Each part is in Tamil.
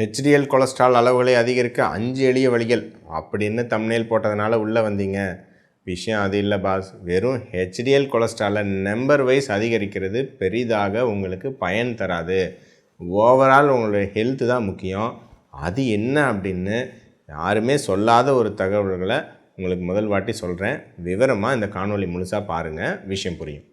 ஹெச்டிஎல் கொலஸ்ட்ரால் அளவுகளை அதிகரிக்க 5 எளிய வழிகள் அப்படின்னு தம்ப்நெயில் போட்டதுனால உள்ளே வந்தீங்க. விஷயம் அது இல்லை பாஸ். வெறும் ஹெச்டிஎல் கொலஸ்ட்ராலை நம்பர் வைஸ் அதிகரிக்கிறது பெரிதாக உங்களுக்கு பயன் தராது. ஓவரால் உங்களுடைய ஹெல்த்து தான் முக்கியம். அது என்ன அப்படின்னு யாருமே சொல்லாத ஒரு தகவல்களை உங்களுக்கு முதல் வாட்டி சொல்கிறேன். விவரமாக இந்த காணொளி முழுசாக பாருங்கள், விஷயம் புரியும்.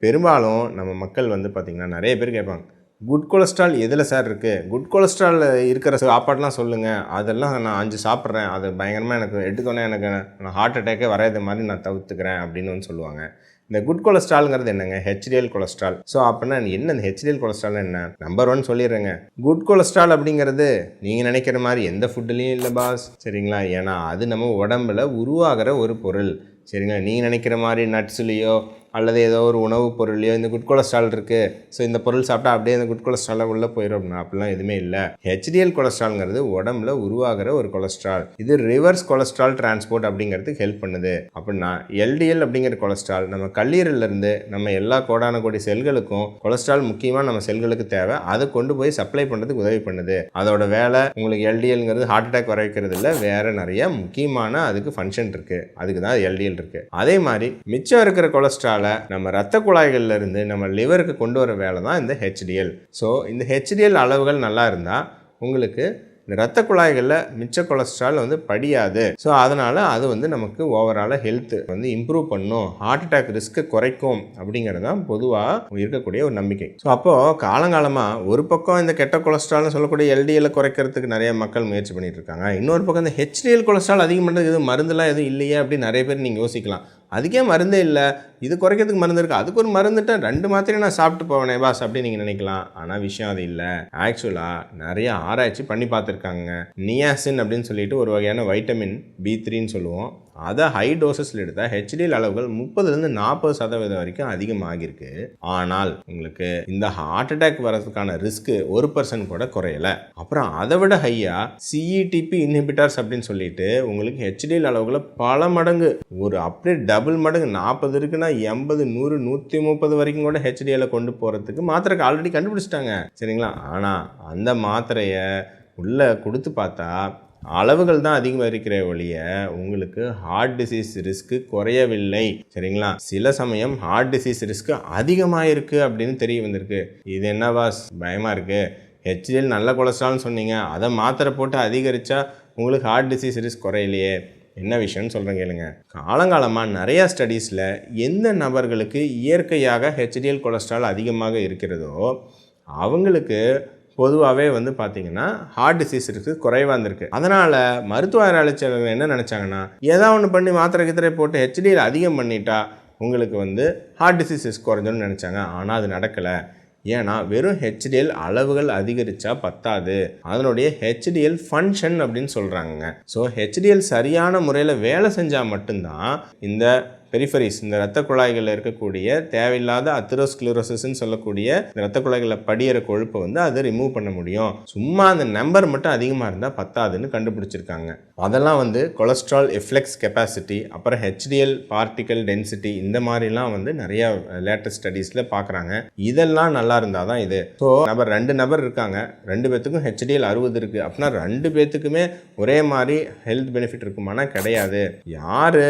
பெரும்பாலும் நம்ம மக்கள் பார்த்திங்கன்னா நிறைய பேர் கேட்பாங்க, குட் கொலஸ்ட்ரால் எதில் சார் இருக்குது? குட் கொலஸ்ட்ரால் இருக்கிற சாப்பாடெலாம் சொல்லுங்கள், அதெல்லாம் நான் 5 சாப்பிட்றேன், அது பயங்கரமாக எனக்கு எடுத்தோன்னே நான் ஹார்ட் அட்டாக்கே வராத மாதிரி நான் தவிர்த்துக்கிறேன் அப்படின்னு சொல்லுவாங்க. இந்த குட் கொலஸ்ட்ரால்ங்கிறது என்னங்க? HDL cholesterol. ஸோ அப்படின்னா என்ன இந்த ஹெச்டிஎல் கொலஸ்ட்ரால் என்ன? நம்பர் 1 சொல்லிடுறேங்க. குட் கொலஸ்ட்ரால் அப்படிங்கிறது நீங்கள் நினைக்கிற மாதிரி எந்த ஃபுட்டுலேயும் இல்லை பாஸ், சரிங்களா? ஏன்னா அது நம்ம உடம்பில் உருவாகிற ஒரு பொருள், சரிங்களா? நீங்கள் நினைக்கிற மாதிரி நட்ஸ்லேயோ அல்லது ஏதோ ஒரு உணவுப் பொருள்லையோ இந்த குட் கொலஸ்ட்ரால் இருக்குது, ஸோ இந்த பொருள் சாப்பிட்டா அப்படியே இந்த குட் கொலஸ்ட்ராலாக உள்ளே போயிடும் அப்படின்னா அப்படிலாம் எதுவுமே இல்லை. ஹெச்டிஎல் கொலஸ்ட்ரால்ங்கிறது உடம்புல உருவாகிற ஒரு கொலஸ்ட்ரால். இது ரிவர்ஸ் கொலஸ்ட்ரால் டிரான்ஸ்போர்ட் அப்படிங்கிறதுக்கு ஹெல்ப் பண்ணுது. அப்படின்னா எல்டிஎல் அப்படிங்கிற கொலஸ்ட்ரால் நம்ம கல்லீரலிருந்து நம்ம எல்லா கோடான கோடி செல்களுக்கும் கொலஸ்ட்ரால் முக்கியமாக நம்ம செல்களுக்கு தேவை, அதை கொண்டு போய் சப்ளை பண்ணுறதுக்கு உதவி பண்ணுது. அதோட வேலை உங்களுக்கு எல்டிஎல்ங்கிறது ஹார்ட் அட்டாக் வர வைக்கிறது இல்லை, வேறு நிறைய முக்கியமான அதுக்கு ஃபங்க்ஷன் இருக்குது, அதுக்கு தான் எல்டிஎல் இருக்குது. அதே மாதிரி மிச்சம் இருக்கிற கொலஸ்ட்ரால் நம்ம ரத்த குழாய்கள்ல இருந்து நம்ம லிவருக்கு கொண்டு வர வேலை தான் இந்த ஹெச்டிஎல். ஸோ இந்த ஹெச்டிஎல் அளவுகள் நல்லா இருந்தால் உங்களுக்கு இந்த ரத்த குழாய்களில் மிச்ச கொலஸ்ட்ரால் படியாது. ஸோ அதனால் அது நமக்கு ஓவராலாக ஹெல்த்து இம்ப்ரூவ் பண்ணும், ஹார்ட் அட்டாக் ரிஸ்க்கை குறைக்கும் அப்படிங்கிறது தான் பொதுவாக இருக்கக்கூடிய ஒரு நம்பிக்கை. ஸோ அப்போது காலங்காலமாக ஒரு பக்கம் இந்த கெட்ட கொலஸ்ட்ரால்னு சொல்லக்கூடிய எல்டிஎல்லை குறைக்கிறதுக்கு நிறைய மக்கள் முயற்சி பண்ணிட்டு இருக்காங்க. இன்னொரு பக்கம் இந்த ஹெச்டிஎல் கொலஸ்ட்ரால் அதிகம் பண்ணுறது எதுவும் மருந்துலாம் எதுவும் இல்லையே அப்படின்னு நிறைய பேர் நீங்கள் யோசிக்கலாம். அதுக்கே மருந்தே இல்லை, இது குறைக்கிறதுக்கு மருந்து இருக்குது, அதுக்கு ஒரு மருந்துட்டா 2 மாத்திரையும் நான் சாப்பிட்டு போவேனே பாஸ் அப்படின்னு நீங்கள் நினைக்கலாம். ஆனால் விஷயம் அது இல்லை. ஆக்சுவலாக நிறைய ஆராய்ச்சி பண்ணி பார்த்துருக்காங்க. நியாசின் அப்படின்னு சொல்லிட்டு ஒரு வகையான வைட்டமின் B3ன்னு சொல்லுவோம். அதை ஹை டோசஸில் எடுத்தால் ஹெச்டிஎல் அளவுகள் 30-40% வரைக்கும் அதிகமாகிருக்கு. ஆனால் உங்களுக்கு இந்த ஹார்ட் அட்டாக் வரதுக்கான ரிஸ்க்கு 1% கூட குறையலை. அப்புறம் அதை விட ஹையாக CETP இன்ஹிபிட்டர்ஸ் அப்படின்னு சொல்லிட்டு உங்களுக்கு ஹெச்டிஎல் அளவுகளை பல மடங்கு, ஒரு அப்படியே டபுள் மடங்கு, 40 இருக்குன்னா 80, 100, 130 வரைக்கும் கூட ஹெச்டிஎல்லை கொண்டு போகிறதுக்கு மாத்திரைக்கு ஆல்ரெடி கண்டுபிடிச்சிட்டாங்க, சரிங்களா? ஆனால் அந்த மாத்திரையை உள்ளே கொடுத்து பார்த்தா அளவுகள் தான் அதிகமாக இருக்கிற ஒழிய உங்களுக்கு ஹார்ட் டிசீஸ் ரிஸ்க்கு குறையவில்லை, சரிங்களா? சில சமயம் ஹார்ட் டிசீஸ் ரிஸ்க்கு அதிகமாக இருக்குது அப்படின்னு தெரிய வந்திருக்கு. இது என்ன பாஸ் பயமாக இருக்குது? ஹெச்டிஎல் நல்ல கொலஸ்ட்ரால்னு சொன்னீங்க, அதை மாத்திரை போட்டு அதிகரித்தா உங்களுக்கு ஹார்ட் டிசீஸ் ரிஸ்க் குறையிலையே, என்ன விஷயம்னு சொல்கிறேன் கேளுங்க. காலங்காலமாக நிறையா ஸ்டடீஸில் எந்த நபர்களுக்கு இயற்கையாக ஹெச்டிஎல் கொலஸ்ட்ரால் அதிகமாக இருக்கிறதோ அவங்களுக்கு பொதுவாகவே பார்த்திங்கன்னா ஹார்ட் டிசீஸ் இருக்குது குறைவாக இருந்திருக்கு. அதனால் மருத்துவ ஆராய்ச்சியாளர்கள் என்ன நினச்சாங்கன்னா, ஏதாவது ஒன்று பண்ணி மாத்திரை கித்திரை போட்டு ஹெச்டிஎல் அதிகம் பண்ணிட்டா உங்களுக்கு ஹார்ட் டிசீஸ் குறைஞ்சோன்னு நினச்சாங்க. ஆனால் அது நடக்கலை. ஏன்னா வெறும் ஹெச்டிஎல் அளவுகள் அதிகரித்தா பத்தாது, அதனுடைய ஹெச்டிஎல் ஃபங்க்ஷன் அப்படின்னு சொல்கிறாங்க. ஸோ ஹெச்டிஎல் சரியான முறையில் வேலை செஞ்சால் மட்டும்தான் இந்த பெரிஃபரிஸ், இந்த ரத்த குழாய்களில் இருக்கக்கூடிய தேவையில்லாத அத்தெரோஸ்க்ளரோசிஸ்ன்னு சொல்லக்கூடிய இந்த ரத்த குழாய்களில் படியிற கொழுப்பை அதை ரிமூவ் பண்ண முடியும். சும்மா அந்த நம்பர் மட்டும் அதிகமாக இருந்தால் பத்தாதுன்னு கண்டுபிடிச்சிருக்காங்க. அதெல்லாம் கொலஸ்ட்ரால் எஃப்ளெக்ஸ் கெப்பாசிட்டி, அப்புறம் ஹெச்டிஎல் பார்ட்டிக்கல் டென்சிட்டி, இந்த மாதிரிலாம் நிறைய லேட்டஸ்ட் ஸ்டடீஸில் பார்க்குறாங்க. இதெல்லாம் நல்லா இருந்தால் தான் இது. ஸோ ரெண்டு நபர் இருக்காங்க, 2 பேத்துக்கும் ஹெச்டிஎல் 60 இருக்குது அப்படின்னா 2 பேத்துக்குமே ஒரே மாதிரி ஹெல்த் பெனிஃபிட் இருக்குமானா கிடையாது. யார்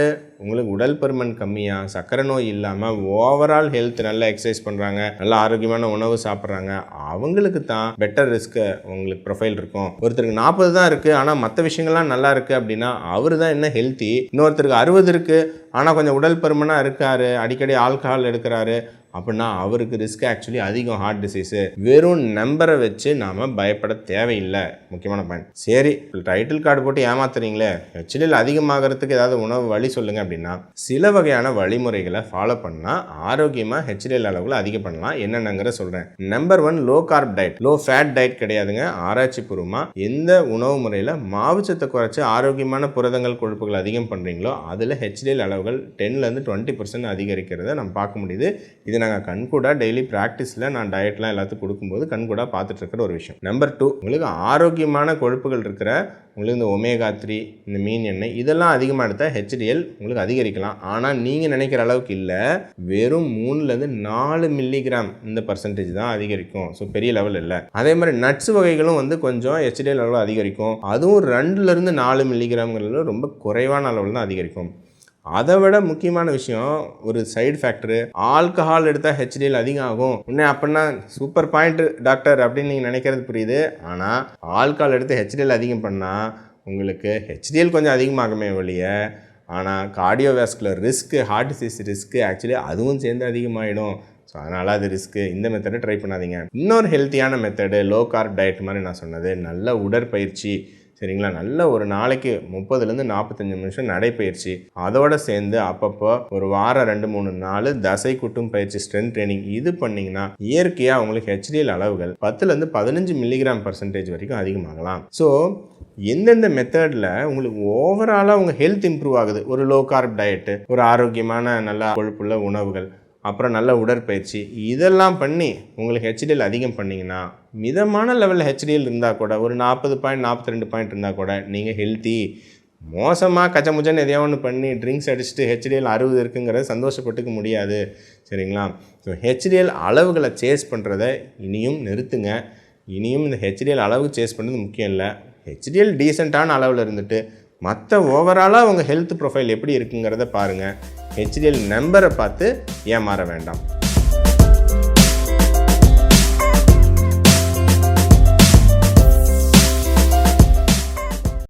உங்களுக்கு உடல் பருமன் கம்மியாக, சக்கரை நோய் இல்லாமல், ஓவரால் ஹெல்த், நல்ல எக்ஸசைஸ் பண்ணுறாங்க, நல்ல ஆரோக்கியமான உணவு சாப்பிட்றாங்க, அவங்களுக்கு தான் பெட்டர் ரிஸ்க்கு உங்களுக்கு ப்ரொஃபைல் இருக்கும். ஒருத்தருக்கு 40 தான் இருக்குது ஆனால் மற்ற விஷயங்கள்லாம் நல்லா இருக்குது அப்படின்னா அவர் தான் என்ன ஹெல்த்தி. இன்னொருத்தருக்கு 60 இருக்குது ஆனால் கொஞ்சம் உடல் பருமனாக இருக்கார், அடிக்கடி ஆல்கஹால் எடுக்கிறாரு அப்படின்னா அவருக்கு ரிஸ்க் ஆக்சுவலி அதிகம் ஹார்ட் டிசீஸு. வெறும் நம்பரை வச்சு நாம் பயப்பட தேவையில்லை. முக்கியமான பாயிண்ட். சரி, டைட்டில் கார்டு போட்டு ஏமாத்துறீங்களே, ஹெச்டிஎல் அதிகமாகிறதுக்கு ஏதாவது உணவு வழி சொல்லுங்கள் அப்படின்னா சில வகையான வழிமுறைகளை ஃபாலோ பண்ணால் ஆரோக்கியமாக ஹெச்டிஎல் அளவுகளை அதிகம் பண்ணலாம். என்னென்னங்கிற சொல்கிறேன். Number 1, low carb diet, low fat diet கிடையாதுங்க. ஆராய்ச்சி பூர்வமாக எந்த உணவு முறையில் மாவுச்சத்தை குறைச்சி ஆரோக்கியமான புரதங்கள் கொழுப்புகள் அதிகம் பண்ணுறீங்களோ அதில் ஹெச்டிஎல் அளவுகள் 10-20% அதிகரிக்கிறத நம்ம பார்க்க முடியுது. இது இது நாங்கள் கண்கூடாக டெய்லி ப்ராக்டிஸில் நான் டயட்லாம் எல்லாத்துக்கும் கொடுக்கும்போது கண்கூடாக பார்த்துட்டு இருக்கிற ஒரு விஷயம். நம்பர் 2, உங்களுக்கு ஆரோக்கியமான கொழுப்புகள் இருக்கிற உங்களுக்கு இந்த ஒமேகா 3, இந்த மீன் எண்ணெய் இதெல்லாம் அதிகமாக எடுத்தால் ஹெச்டிஎல் உங்களுக்கு அதிகரிக்கலாம். ஆனால் நீங்கள் நினைக்கிற அளவுக்கு இல்லை, வெறும் 3லேருந்து 4 மில்லிகிராம் இந்த பர்சன்டேஜ் தான் அதிகரிக்கும். ஸோ பெரிய லெவல் இல்லை. அதே மாதிரி நட்ஸ் வகைகளும் வந்து கொஞ்சம் ஹெச்டிஎல் அளவு அதிகரிக்கும். அதுவும் 2லேருந்து 4 மில்லிகிராம்ங்கிறது ரொம்ப குறைவான அளவில் தான் அதிகரிக்கும். அதை விட முக்கியமான விஷயம், ஒரு சைடு ஃபேக்டரு, ஆல்கஹால் எடுத்தால் ஹெச்டிஎல் அதிகம் ஆகும். இன்னும் அப்படின்னா சூப்பர் பாயிண்ட் டாக்டர் அப்படின்னு நீங்கள் நினைக்கிறது புரியுது. ஆனால் ஆல்கஹால் எடுத்து ஹெச்டிஎல் அதிகம் பண்ணால் உங்களுக்கு ஹெச்டிஎல் கொஞ்சம் அதிகமாகுமே ஒழிய, ஆனால் cardiovascular risk, heart disease risk actually அதுவும் சேர்ந்து அதிகமாகிடும். ஸோ அதனால் அது ரிஸ்க்கு. இந்த மெத்தடை ட்ரை பண்ணாதீங்க. இன்னொரு ஹெல்த்தியான மெத்தடு லோ கார்ப் டயட் மாதிரி நான் சொன்னது, நல்ல உடற்பயிற்சி. சரிங்களா, நல்ல ஒரு நாளைக்கு 30லேருந்து 45 நிமிஷம் நடைப்பயிற்சி, அதோடு சேர்ந்து அப்பப்போ ஒரு வாரம் 2-3 நாள் தசை கூட்டும் பயிற்சி, ஸ்ட்ரென்த் ட்ரைனிங், இது பண்ணிங்கன்னா இயற்கையாக உங்களுக்கு ஹெச்டிஎல் அளவுகள் 10லேருந்து 15 மில்லிகிராம் பர்சன்டேஜ் வரைக்கும் அதிகமாகலாம். ஸோ எந்தெந்த மெத்தடில் உங்களுக்கு ஓவராலாக உங்கள் ஹெல்த் இம்ப்ரூவ் ஆகுது, ஒரு லோ கார்ப் டயட்டு, ஒரு ஆரோக்கியமான நல்ல கொழுப்புள்ள உணவுகள், அப்புறம் நல்ல உடற்பயிற்சி, இதெல்லாம் பண்ணி உங்களுக்கு ஹெச்டிஎல் அதிகம் பண்ணிங்கன்னா, மிதமான லெவலில் ஹெச்டிஎல் இருந்தால் கூட ஒரு 40 பாயிண்ட் 42 பாயிண்ட் இருந்தால் கூட நீங்கள் ஹெல்த்தி. மோசமாக கச்சமுச்சன்னு எதையோ ஒன்று பண்ணி ட்ரிங்க்ஸ் அடிச்சுட்டு ஹெச்டிஎல் 60 இருக்குங்கிறத சந்தோஷப்பட்டுக்க முடியாது. சரிங்களா, ஸோ ஹெச்டிஎல் அளவுகளை சேஸ் பண்ணுறத இனியும் நிறுத்துங்க. இனியும் இந்த ஹெச்டிஎல் அளவு சேஸ் பண்ணுறது முக்கியம் இல்லை. ஹெச்டிஎல் டீசெண்டான அளவில் இருந்துட்டு மற்ற ஓவராலாக உங்கள் ஹெல்த் ப்ரொஃபைல் எப்படி இருக்குங்கிறத பாருங்கள். ஹெச்டிஎல் நம்பரை பார்த்து ஏமாற வேண்டாம்.